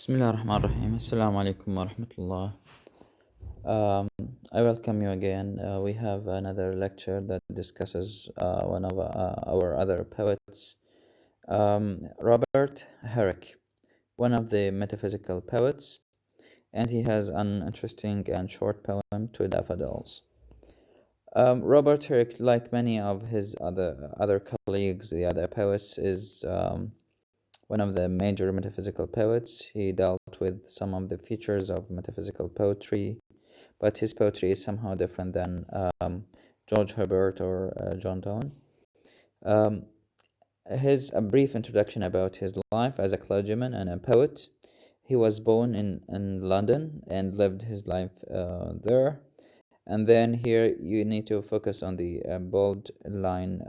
Bismillah ar-Rahman ar-Rahim. Assalamu alaikum wa rahmatullah. Um, I welcome you again. We have another lecture that discusses one of our other poets, Robert Herrick, one of the metaphysical poets, and he has an interesting and short poem to Daffodils. Robert Herrick, like many of his other colleagues, the other poets, is one of the major metaphysical poets. He dealt with some of the features of metaphysical poetry, but his poetry is somehow different than George Herbert or John Donne. A brief introduction about his life as a clergyman and a poet. He was born in London and lived his life there. And then here you need to focus on the bold line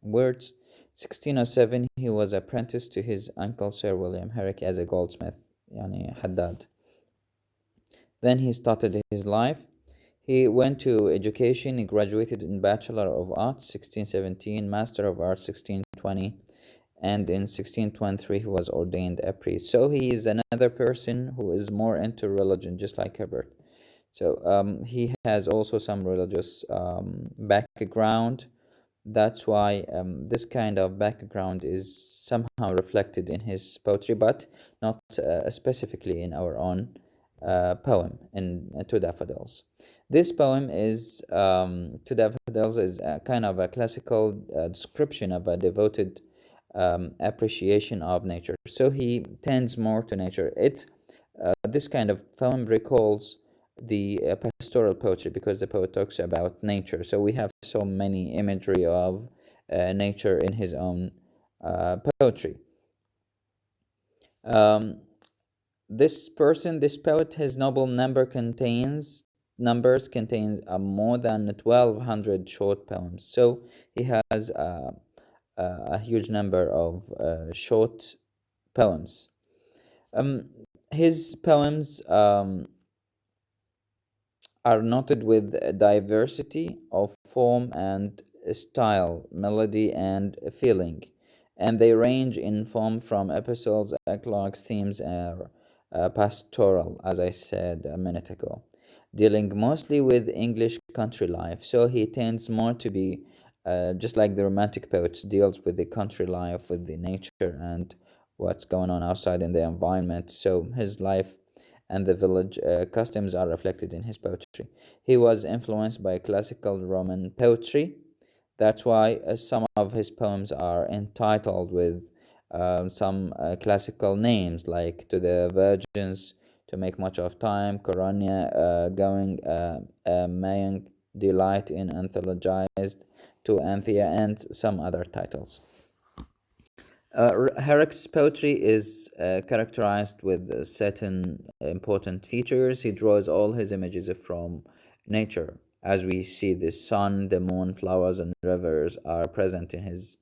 words. 1607, he was apprenticed to his uncle Sir William Herrick as a goldsmith, yani Haddad. Then he started his life. He went to education. He graduated in Bachelor of Arts 1617, Master of Arts 1620, and in 1623 he was ordained a priest. So he is another person who is more into religion, just like Herbert. So he has also some religious background. That's why this kind of background is somehow reflected in his poetry, but not specifically in our own poem in To Daffodils. This poem is To Daffodils is a kind of a classical description of a devoted appreciation of nature. So he tends more to nature. This kind of poem recalls the pastoral poetry because the poet talks about nature. So we have so many imagery of nature in his own poetry. This poet, his noble numbers contains more than 1,200 short poems. So he has a huge number of short poems. His poems are noted with diversity of form and style, melody, and feeling, and they range in form from epistles, eclogues, themes, and pastoral, as I said a minute ago, dealing mostly with English country life. So he tends more to be just like the Romantic poets, deals with the country life, with the nature and what's going on outside in the environment. So his life and the village customs are reflected in his poetry. He was influenced by classical Roman poetry. That's why some of his poems are entitled with some classical names like To the Virgins, To Make Much of Time, Coronia, Going, Maying, Delight in Anthologized, To Anthea, and some other titles. Herrick's poetry is characterized with certain important features. He draws all his images from nature. As we see, the sun, the moon, flowers, and rivers are present in his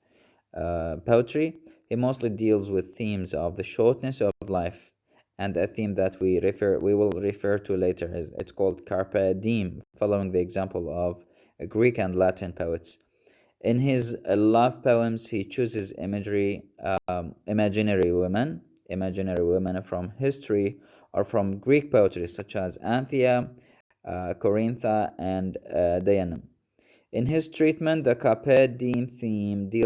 poetry. He mostly deals with themes of the shortness of life, and a theme that we will refer to later. It's called carpe diem, following the example of Greek and Latin poets. In his love poems, he chooses imaginary women from history or from Greek poetry, such as Anthea, Corintha, and Diana. In his treatment, the carpe diem theme he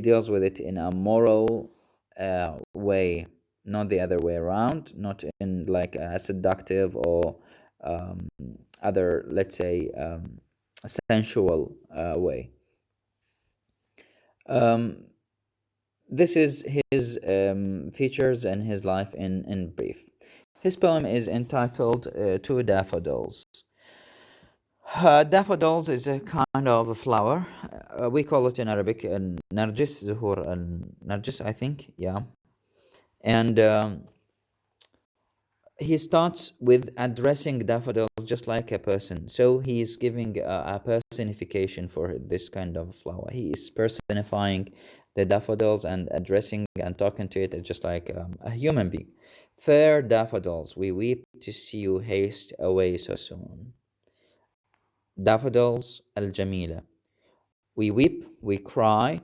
deals with it in a moral way, not the other way around, not in like a seductive or um, other, let's say, sensual way. Um, this is his features and his life in brief. His poem is entitled Two Daffodils. Daffodils is a kind of a flower. We call it in Arabic Nargis, Zuhur Nargis, I think, yeah. And he starts with addressing daffodils just like a person. So he is giving a personification for this kind of flower. He is personifying the daffodils and addressing and talking to it just like a human being. Fair daffodils, we weep to see you haste away so soon. Daffodils al-Jamila, we weep, we cry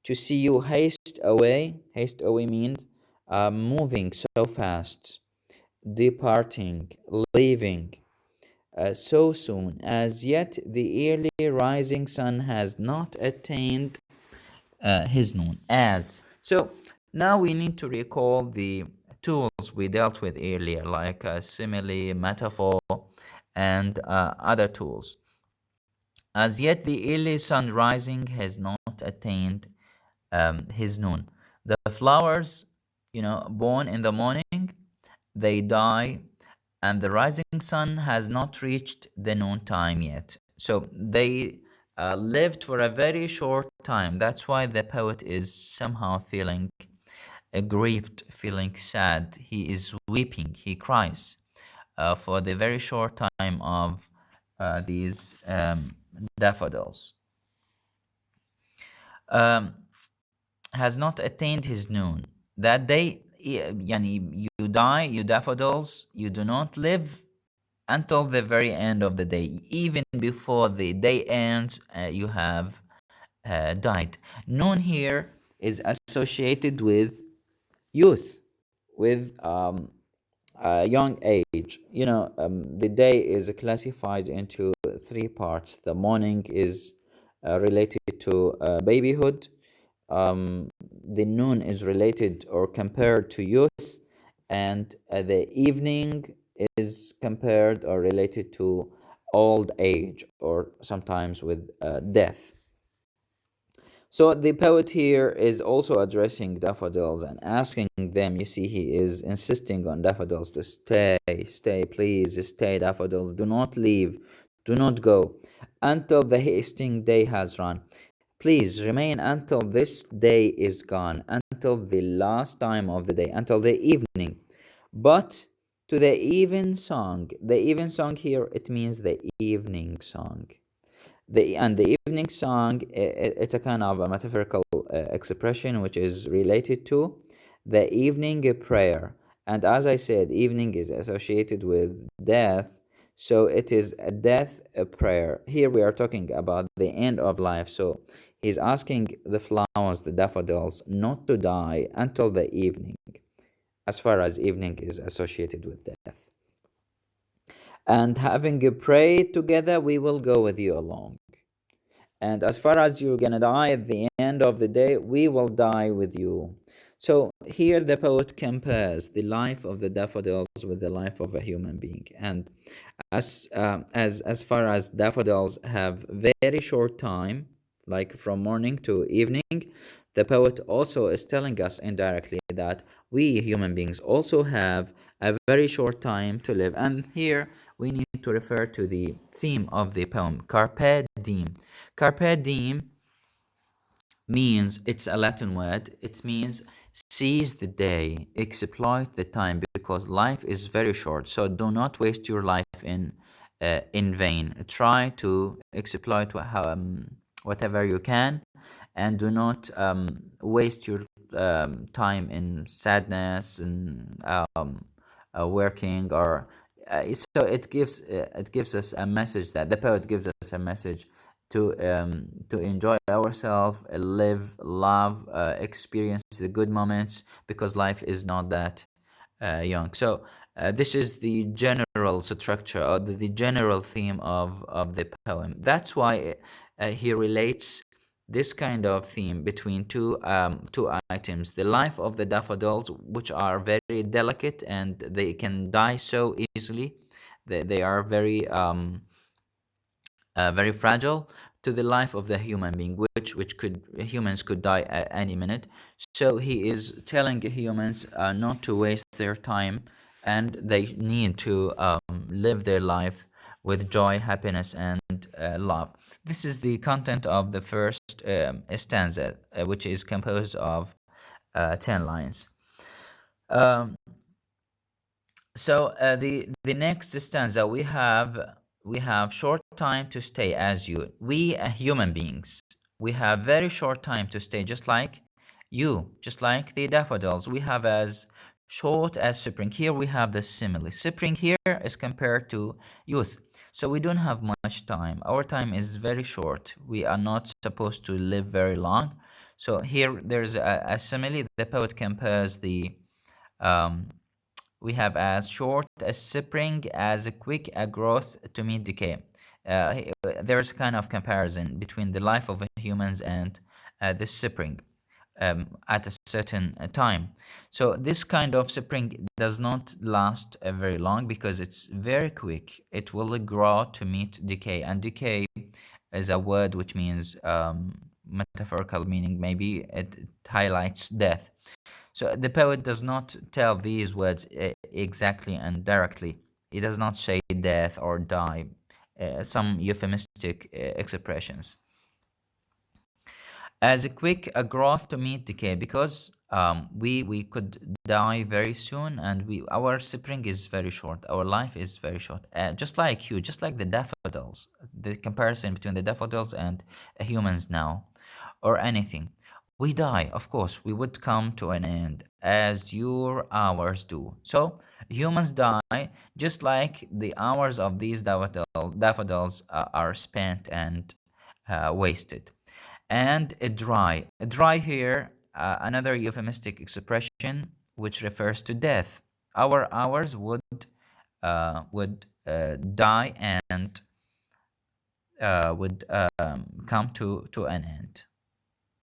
to see you haste away. Haste away means moving so fast, departing, leaving so soon. As yet, the early rising sun has not attained his noon. As so, now we need to recall the tools we dealt with earlier, like simile, metaphor, and other tools. As yet, the early sun rising has not attained his noon. The flowers, born in the morning, they die, and the rising sun has not reached the noon time yet. So they lived for a very short time. That's why the poet is somehow feeling aggrieved, feeling sad. He is weeping, he cries for the very short time of these daffodils. Um, has not attained his noon. That day, yani, you die, you daffodils, you do not live until the very end of the day. Even before the day ends, you have died. Noon here is associated with youth, with a young age. The day is classified into three parts. The morning is related to babyhood. The noon is related or compared to youth, and the evening is compared or related to old age, or sometimes with death. So the poet here is also addressing daffodils and asking them. You see, he is insisting on daffodils to stay, please stay, daffodils. Do not leave, do not go until the hasting day has run. Please remain until this day is gone, until the last time of the day, until the evening. But to the even song here, it means the evening song. The evening song, it's a kind of a metaphorical expression which is related to the evening prayer. And as I said, evening is associated with death, so it is a death prayer. Here we are talking about the end of life. So he's asking the flowers, the daffodils, not to die until the evening, as far as evening is associated with death. And having prayed together, we will go with you along. And as far as you're gonna die at the end of the day, we will die with you. So here the poet compares the life of the daffodils with the life of a human being. And as far as daffodils have very short time, like from morning to evening, the poet also is telling us indirectly that we human beings also have a very short time to live. And here we need to refer to the theme of the poem, Carpe Diem. Carpe diem means, it's a Latin word, it means seize the day, exploit the time, because life is very short. So do not waste your life in vain. Try to exploit whatever you can, and do not waste your time in sadness and working, or so it gives us a message, that the poet gives us a message to enjoy ourselves, live, love, experience the good moments, because life is not that young. So this is the general structure, or the general theme of the poem. That's why he relates this kind of theme between two items: the life of the daffodils, which are very delicate and they can die so easily. They are very fragile, to the life of the human being, which could humans could die at any minute. So he is telling humans not to waste their time, and they need to live their life with joy, happiness, and love. This is the content of the first stanza, which is composed of 10 lines. Um, so the next stanza, we have short time to stay as you. We human beings, we have very short time to stay, just like you, just like the daffodils. We have as short as spring. Here we have the simile. Spring here is compared to youth. So we don't have much time. Our time is very short. We are not supposed to live very long. So here there's a simile. The poet compares Um, we have as short as spring, as quick a growth to meet decay. There's kind of comparison between the life of humans and the spring at a certain time. So this kind of spring does not last very long because it's very quick. It will grow to meet decay, and decay is a word which means metaphorical meaning. Maybe it highlights death. So the poet does not tell these words exactly and directly. He does not say death or die, some euphemistic expressions. As a quick a growth to meet decay, because we could die very soon, and our spring is very short. Our life is very short. Just like you, just like the daffodils. The comparison between the daffodils and humans now, or anything. We die, of course, we would come to an end as your hours do. So humans die just like the hours of these daffodils are spent and wasted. And dry. Dry here, another euphemistic expression which refers to death. Our hours would die and would come to an end.